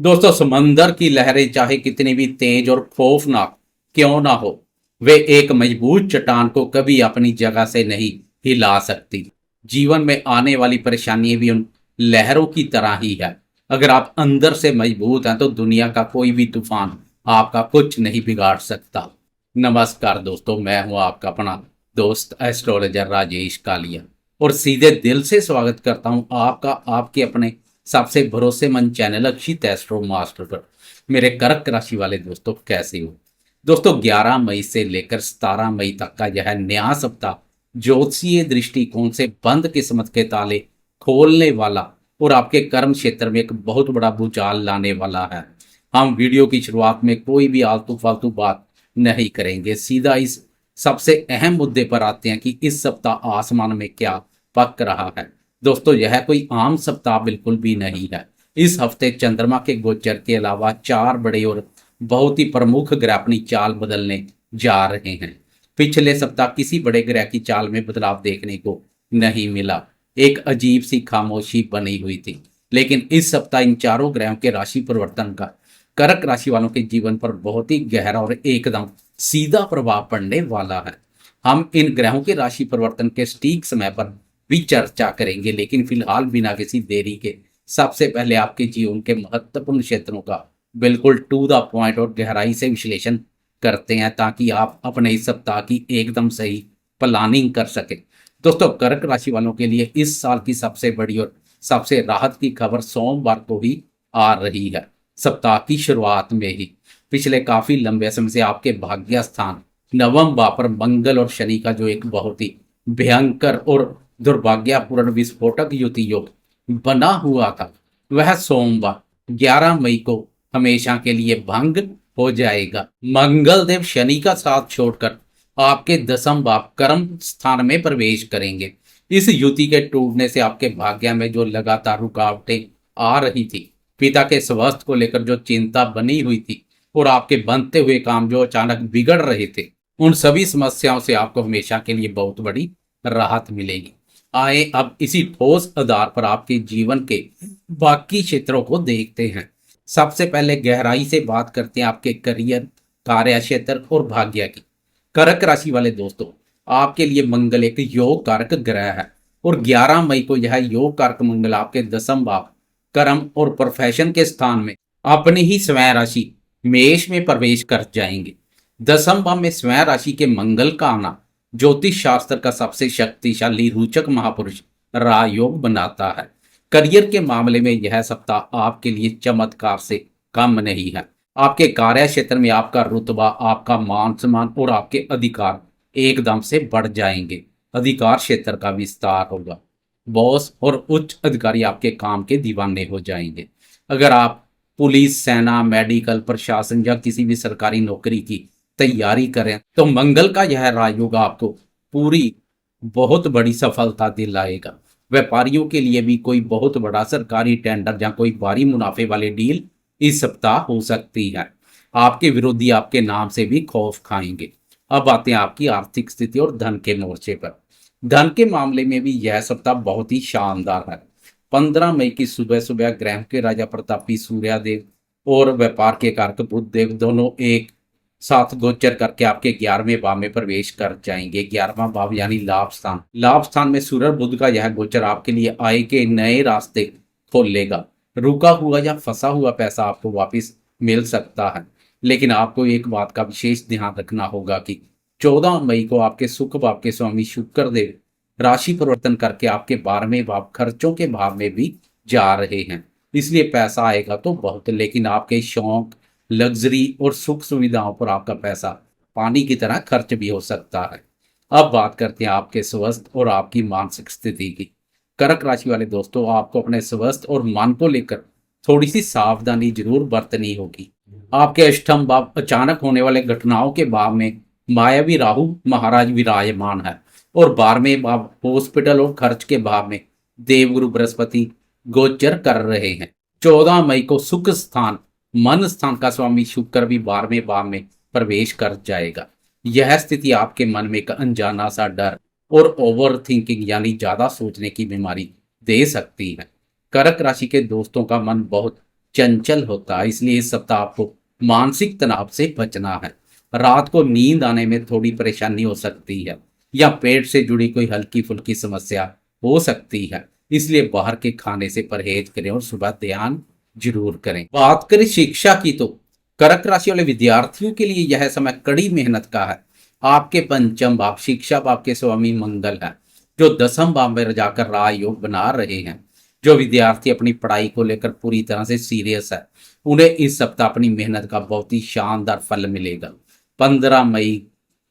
दोस्तों, समंदर की लहरें चाहे कितनी भी तेज और खौफनाक क्यों ना हो, वे एक मजबूत चट्टान को कभी अपनी जगह से नहीं हिला सकती। जीवन में आने वाली परेशानियां भी उन लहरों की तरह ही है। अगर आप अंदर से मजबूत हैं तो दुनिया का कोई भी तूफान आपका कुछ नहीं बिगाड़ सकता। नमस्कार दोस्तों, मैं हूं आपका अपना दोस्त एस्ट्रोलॉजर राजेश कालिया और सीधे दिल से स्वागत करता हूं आपका आपके अपने सबसे भरोसेमंद चैनल अक्षित एस्ट्रो मास्टर पर। मेरे कर्क राशि वाले दोस्तों, कैसे हो? दोस्तों, 11 मई से लेकर 17 मई तक का यह नया सप्ताह ज्योतिषीय दृष्टिकोण से बंद किस्मत के ताले खोलने वाला और आपके कर्म क्षेत्र में एक बहुत बड़ा भूचाल लाने वाला है। हम वीडियो की शुरुआत में कोई भी आलतू फालतू बात नहीं करेंगे, सीधा इस सबसे अहम मुद्दे पर आते हैं कि इस सप्ताह आसमान में क्या पक रहा है। दोस्तों, यह कोई आम सप्ताह बिल्कुल भी नहीं है। इस हफ्ते चंद्रमा के गोचर के अलावा 4 बड़े और बहुत ही प्रमुख ग्रह अपनी चाल बदलने जा रहे हैं। पिछले सप्ताह किसी बड़े ग्रह की चाल में बदलाव देखने को नहीं मिला, एक अजीब सी खामोशी बनी हुई थी। लेकिन इस सप्ताह इन चारों ग्रहों के राशि परिवर्तन का कर्क राशि वालों के जीवन पर बहुत ही गहरा और एकदम सीधा प्रभाव पड़ने वाला है। हम इन ग्रहों के राशि परिवर्तन के सटीक समय पर भी चर्चा करेंगे, लेकिन फिलहाल बिना किसी देरी के सबसे पहले आपके जीवन के महत्वपूर्ण क्षेत्रों का बिल्कुल टू द पॉइंट और गहराई से विश्लेषण करते हैं, ताकि आप अपने इस सप्ताह की एकदम सही प्लानिंग कर सकें। दोस्तों, कर्क राशि वालों के लिए इस साल की सबसे बड़ी और सबसे राहत की खबर सोमवार को ही आ रही है। सप्ताह की शुरुआत में ही पिछले काफी लंबे समय से आपके भाग्य स्थान नवम भाव पर मंगल और शनि का जो एक बहुत ही भयंकर और दुर्भाग्यपूर्ण विस्फोटक युति योग बना हुआ था, वह सोमवार 11 मई को हमेशा के लिए भंग हो जाएगा। मंगल देव शनि का साथ छोड़कर आपके दसम भाव कर्म स्थान में प्रवेश करेंगे। इस युति के टूटने से आपके भाग्य में जो लगातार रुकावटें आ रही थी, पिता के स्वास्थ्य को लेकर जो चिंता बनी हुई थी और आपके बनते हुए काम जो अचानक बिगड़ रहे थे, उन सभी समस्याओं से आपको हमेशा के लिए बहुत बड़ी राहत मिलेगी। आए अब इसी ठोस आधार पर आपके जीवन के बाकी क्षेत्रों को देखते हैं। सबसे पहले गहराई से बात करते हैं आपके करियर, कार्य क्षेत्र और भाग्य की। कर्क राशि वाले दोस्तों, आपके लिए मंगल एक योग कारक ग्रह है और 11 मई को यह योग कारक मंगल आपके दसम भाव कर्म और प्रोफेशन के स्थान में अपनी ही स्वयं राशि मेष में प्रवेश कर जाएंगे। दसम भाव में स्वयं राशि के मंगल का आना ज्योतिष शास्त्र का सबसे शक्तिशाली रोचक महापुरुष राजयोग बनाता है। करियर के मामले में यह सप्ताह आपके लिए चमत्कार से कम नहीं है। आपके कार्य क्षेत्र में आपका रुतबा, आपका मान सम्मान और आपके अधिकार एकदम से बढ़ जाएंगे। अधिकार क्षेत्र का विस्तार होगा। बॉस और उच्च अधिकारी आपके काम के दीवाने हो जाएंगे। अगर आप पुलिस, सेना, मेडिकल, प्रशासन या किसी भी सरकारी नौकरी की तैयारी करें तो मंगल का यह राजयोग आपको पूरी बहुत बड़ी सफलता दिलाएगा। व्यापारियों के लिए भी कोई बहुत बड़ा सरकारी टेंडर या कोई भारी मुनाफे वाली डील इस सप्ताह हो सकती है। आपके विरोधी आपके नाम से भी खौफ खाएंगे। अब आते हैं आपकी आर्थिक स्थिति और धन के मोर्चे पर। धन के मामले में भी यह सप्ताह बहुत ही शानदार है। 15 मई की सुबह सुबह ग्रह के राजा प्रतापी सूर्यदेव और व्यापार के कारक बुध देव दोनों एक साथ गोचर करके आपके 11वें भाव में प्रवेश कर जाएंगे। 11वां भाव यानी लाभ स्थान, लाभ स्थान में सूर्य बुध का यह गोचर आपके लिए आय के नए रास्ते खोलेगा। रुका हुआ या फंसा हुआ पैसा आपको वापस मिल सकता है, लेकिन आपको एक बात का विशेष ध्यान रखना होगा कि 14 मई को आपके सुख भाव के स्वामी शुक्र देव राशि परिवर्तन करके आपके 12वें भाव खर्चों के भाव में भी जा रहे हैं। इसलिए पैसा आएगा तो बहुत, लेकिन आपके शौक, लग्जरी और सुख सुविधाओं पर आपका पैसा पानी की तरह खर्च भी हो सकता है। अब बात करते हैं आपके स्वास्थ्य और आपकी मानसिक स्थिति की। कर्क राशि वाले दोस्तों, आपको अपने स्वास्थ्य और मन को लेकर थोड़ी सी सावधानी जरूर बरतनी होगी। आपके अष्टम भाव अचानक होने वाले घटनाओं के भाव में मायावी राहु महाराज विराजमान है और 12वें भाव हॉस्पिटल और खर्च के भाव में देवगुरु बृहस्पति गोचर कर रहे हैं। 14 मई को सुख स्थान मन स्थान का स्वामी शुक्र भी 12वें भाव में प्रवेश कर जाएगा। यह स्थिति आपके मन में एक अनजाना सा डर और ओवर थिंकिंग यानी ज्यादा सोचने की बीमारी दे सकती है। कर्क राशि के दोस्तों का मन बहुत चंचल होता है, इसलिए इस सप्ताह आपको मानसिक तनाव से बचना है। रात को नींद आने में थोड़ी परेशानी हो सकती है या पेट से जुड़ी कोई हल्की फुल्की समस्या हो सकती है, इसलिए बाहर के खाने से परहेज करें और सुबह ध्यान जरूर करें। बात करें शिक्षा की तो कर्क राशि वाले विद्यार्थियों के लिए यह समय कड़ी मेहनत का है। आपके पंचम भाव शिक्षा भाव के स्वामी मंगल है, जो दसम भाव में जाकर राजयोग बना रहे हैं। जो विद्यार्थी अपनी पढ़ाई को लेकर पूरी तरह से सीरियस है, उन्हें इस सप्ताह अपनी मेहनत का बहुत ही शानदार फल मिलेगा। 15 मई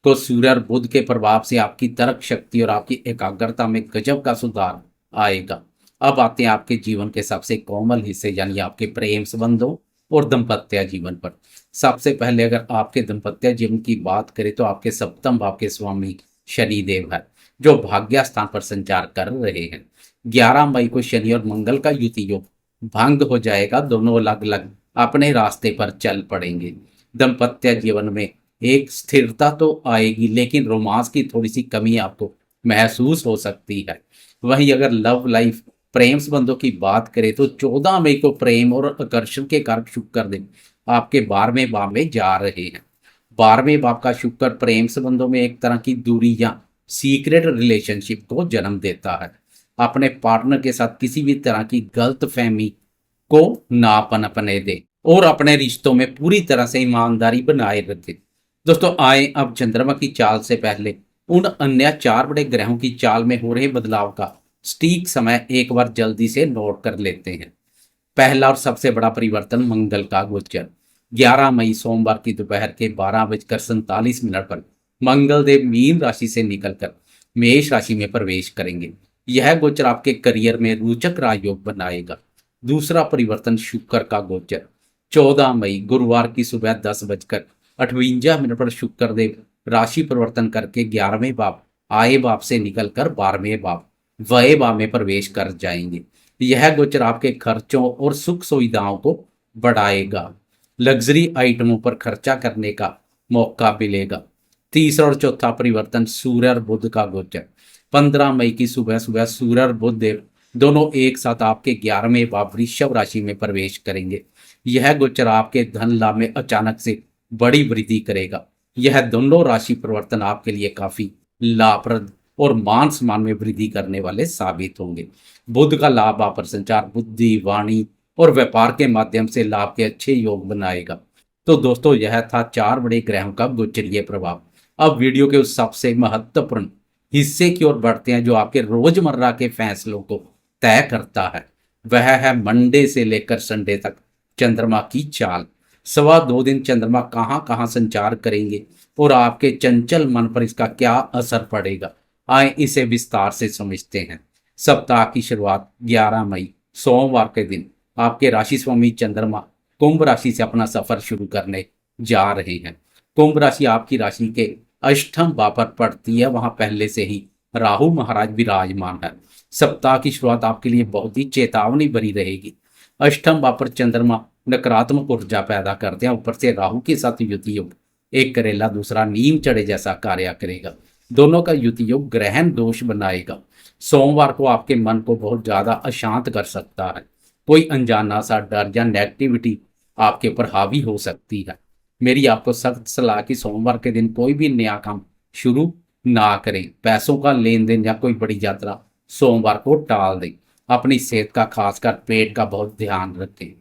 को सूर्य और बुध के प्रभाव से आपकी तर्क शक्ति और आपकी एकाग्रता में गजब का सुधार आएगा। अब आते हैं आपके जीवन के सबसे कोमल हिस्से यानी आपके प्रेम संबंधों और दाम्पत्य जीवन पर। सबसे पहले अगर आपके दाम्पत्य जीवन की बात करें तो आपके सप्तम भाव के स्वामी शनिदेव है, जो भाग्य स्थान पर संचार कर रहे हैं। 11 मई को शनि और मंगल का युति योग भंग हो जाएगा, दोनों अलग अलग अपने रास्ते पर चल पड़ेंगे। दाम्पत्य जीवन में एक स्थिरता तो आएगी, लेकिन रोमांस की थोड़ी सी कमी आपको महसूस हो सकती है। वहीं अगर लव लाइफ प्रेम संबंधों की बात करें तो 14 मई को प्रेम और आकर्षण के कारक शुक्र दिन आपके 12वें भाव में जा रहे हैं। 12वें भाव का शुक्र प्रेम संबंधों में एक तरह की दूरी या सीक्रेट रिलेशनशिप को जन्म देता है। अपने पार्टनर के साथ किसी भी तरह की गलत फहमी को ना पनपने दे और अपने रिश्तों में पूरी तरह से ईमानदारी बनाए रखें। दोस्तों आए अब चंद्रमा की चाल से पहले उन अन्य 4 बड़े ग्रहों की चाल में हो रहे बदलाव का सटीक समय एक बार जल्दी से नोट कर लेते हैं। पहला और सबसे बड़ा परिवर्तन मंगल का गोचर। 11 मई सोमवार की दोपहर के 12:47 पर मंगल देव मीन राशि से निकलकर मेष राशि में प्रवेश करेंगे। यह गोचर आपके करियर में रोचक राजयोग बनाएगा। दूसरा परिवर्तन शुक्र का गोचर। 14 मई गुरुवार की सुबह 10:58 पर शुक्र देव राशि परिवर्तन करके 11वें भाव आय भाव से निकलकर 12वें भाव व्यय भाव में प्रवेश कर जाएंगे। यह गोचर आपके खर्चों और सुख सुविधाओं को बढ़ाएगा। लग्जरी आइटमों पर खर्चा करने का मौका मिलेगा। तीसरा और चौथा परिवर्तन सूर्य और बुध का गोचर। 15 मई की सुबह सुबह सूर्य और बुध देव दोनों एक साथ आपके 11वें भाव वृषभ राशि में प्रवेश करेंगे। यह गोचर आपके धन लाभ में अचानक से बड़ी वृद्धि करेगा। यह दोनों राशि परिवर्तन आपके लिए काफी लाभप्रद और मान सम्मान में वृद्धि करने वाले साबित होंगे। बुध का लाभ आप पर संचार, बुद्धि, वाणी और व्यापार के माध्यम से लाभ के अच्छे योग बनाएगा। तो दोस्तों यह था 4 बड़े ग्रहों का गोचरीय प्रभाव। अब वीडियो के उस सबसे महत्वपूर्ण हिस्से की ओर बढ़ते हैं जो आपके रोजमर्रा के फैसलों को तय करता है। वह है मंडे से लेकर संडे तक चंद्रमा की चाल। 2.25 दिन चंद्रमा कहाँ कहाँ संचार करेंगे और आपके चंचल मन पर इसका क्या असर पड़ेगा, आए इसे विस्तार से समझते हैं। सप्ताह की शुरुआत 11 मई सोमवार के दिन आपके राशि स्वामी चंद्रमा कुंभ राशि से अपना सफर शुरू करने जा रहे हैं। कुंभ राशि आपकी राशि के अष्टम भाव पर पड़ती है, वहां पहले से ही राहु महाराज विराजमान है। सप्ताह की शुरुआत आपके लिए बहुत ही चेतावनी भरी रहेगी। अष्टम भाव पर चंद्रमा नकारात्मक ऊर्जा पैदा करते हैं, ऊपर से राहु के साथ युति योग एक करेला दूसरा नीम चढ़े जैसा कार्य करेगा। दोनों का युति योग ग्रहण दोष बनाएगा। सोमवार को आपके मन को बहुत ज्यादा अशांत कर सकता है। कोई अनजाना सा डर या नेगेटिविटी आपके ऊपर हावी हो सकती है। मेरी आपको सख्त सलाह कि सोमवार के दिन कोई भी नया काम शुरू ना करें। पैसों का लेन देन या कोई बड़ी यात्रा सोमवार को टाल दें। अपनी सेहत का खासकर पेट का बहुत ध्यान रखें।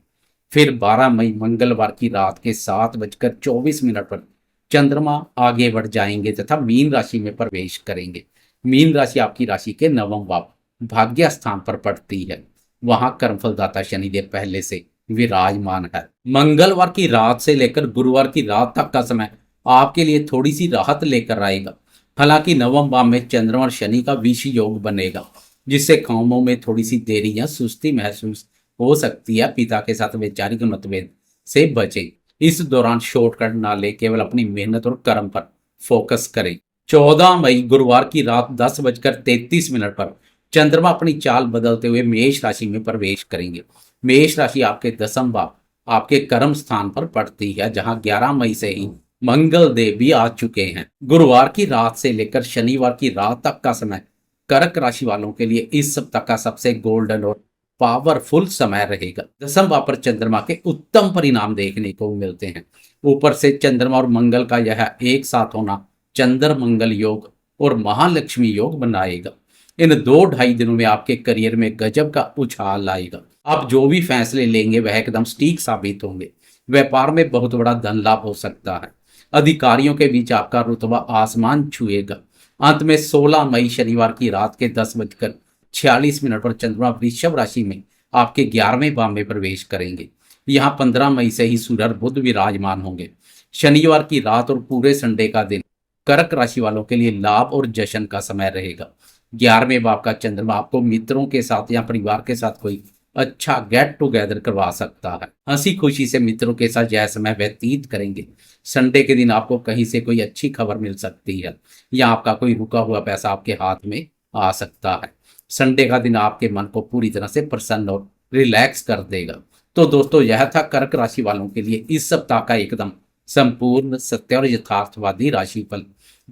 फिर 12 मई मंगलवार की रात के 7:24 पर चंद्रमा आगे बढ़ जाएंगे तथा मीन राशि में प्रवेश करेंगे। मीन राशि आपकी राशि के 9वें भाव भाग्य स्थान पर पड़ती है। वहां कर्मफलदाता शनिदेव पहले से विराजमान है। मंगलवार की रात से लेकर गुरुवार की रात तक का समय आपके लिए थोड़ी सी राहत लेकर आएगा। हालांकि 9वें भाव में चंद्रमा और शनि का विषय योग बनेगा, जिससे कामों में थोड़ी सी देरी या सुस्ती महसूस हो सकती है। पिता के साथ वैचारिक मतभेद से बचें। इस दौरान शॉर्टकट ना ले, केवल अपनी मेहनत और कर्म पर फोकस करें। 14 मई गुरुवार की रात 10:33 पर चंद्रमा अपनी चाल बदलते हुए मेष राशि में प्रवेश करेंगे। मेष राशि आपके 10वें भाव आपके कर्म स्थान पर पड़ती है, जहां 11 मई से ही मंगल देव भी आ चुके हैं। गुरुवार की रात से लेकर शनिवार की रात तक का समय कर्क राशि वालों के लिए इस सप्ताह का सबसे गोल्डन और पावरफुल समय रहेगा। दसम भाव पर चंद्रमा के उत्तम परिणाम देखने को मिलते हैं। ऊपर से चंद्रमा और मंगल का यह एक साथ होना चंद्र मंगल योग और महालक्ष्मी योग बनाएगा। इन 2-2.5 दिनों में आपके करियर में गजब का उछाल आएगा। आप जो भी फैसले लेंगे वह एकदम सटीक साबित होंगे। व्यापार में बहुत बड़ा धन लाभ हो सकता है। अधिकारियों के बीच आपका रुतबा आसमान छुएगा। अंत में 16 मई शनिवार की रात के 10:46 पर चंद्रमा वृषभ राशि में आपके 11वें भाव में प्रवेश करेंगे। यहाँ 15 मई से ही सूर्य और बुध विराजमान होंगे। शनिवार की रात और पूरे संडे का दिन कर्क राशि वालों के लिए लाभ और जश्न का समय रहेगा। 11वें भाव का चंद्रमा आपको मित्रों के साथ या परिवार के साथ कोई अच्छा गेट टुगेदर करवा सकता है। हंसी खुशी से मित्रों के साथ यह समय व्यतीत करेंगे। संडे के दिन आपको कहीं से कोई अच्छी खबर मिल सकती है या आपका कोई रुका हुआ पैसा आपके हाथ में आ सकता है। संडे का दिन आपके मन को पूरी तरह से प्रसन्न और रिलैक्स कर देगा। तो दोस्तों, यह था कर्क राशि वालों के लिए इस सप्ताह का एकदम संपूर्ण सत्य और यथार्थवादी राशिफल।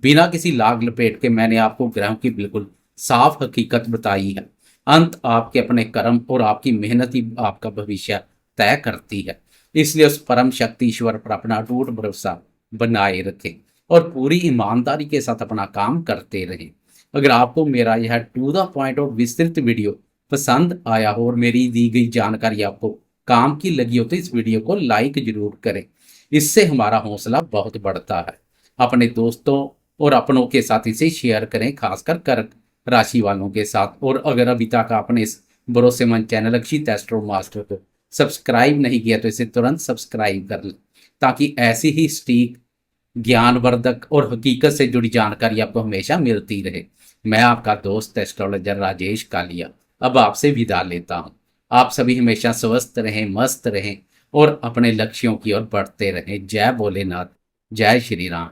बिना किसी लाग लपेट के मैंने आपको ग्रहों की बिल्कुल साफ हकीकत बताई है। अंत आपके अपने कर्म और आपकी मेहनत ही आपका भविष्य तय करती है। इसलिए उस परम शक्ति ईश्वर पर अपना अटूट भरोसा बनाए रखें और पूरी ईमानदारी के साथ अपना काम करते रहें। अगर आपको मेरा यह टू द पॉइंट और विस्तृत वीडियो पसंद आया हो और मेरी दी गई जानकारी आपको काम की लगी हो तो इस वीडियो को लाइक जरूर करें। इससे हमारा हौसला बहुत बढ़ता है। अपने दोस्तों और अपनों के साथ इसे शेयर करें, खासकर कर्क राशि वालों के साथ। और अगर अभी तक आपने इस भरोसेमंद चैनल अक्षित एस्ट्रो मास्टर को सब्सक्राइब नहीं किया तो इसे तुरंत सब्सक्राइब कर लें, ताकि ऐसी ही सटीक, ज्ञानवर्धक और हकीकत से जुड़ी जानकारी आपको हमेशा मिलती रहे। मैं आपका दोस्त एस्ट्रोलॉजर राजेश कालिया अब आपसे विदा लेता हूँ। आप सभी हमेशा स्वस्थ रहें, मस्त रहें और अपने लक्ष्यों की ओर बढ़ते रहें। जय भोलेनाथ, जय श्री राम।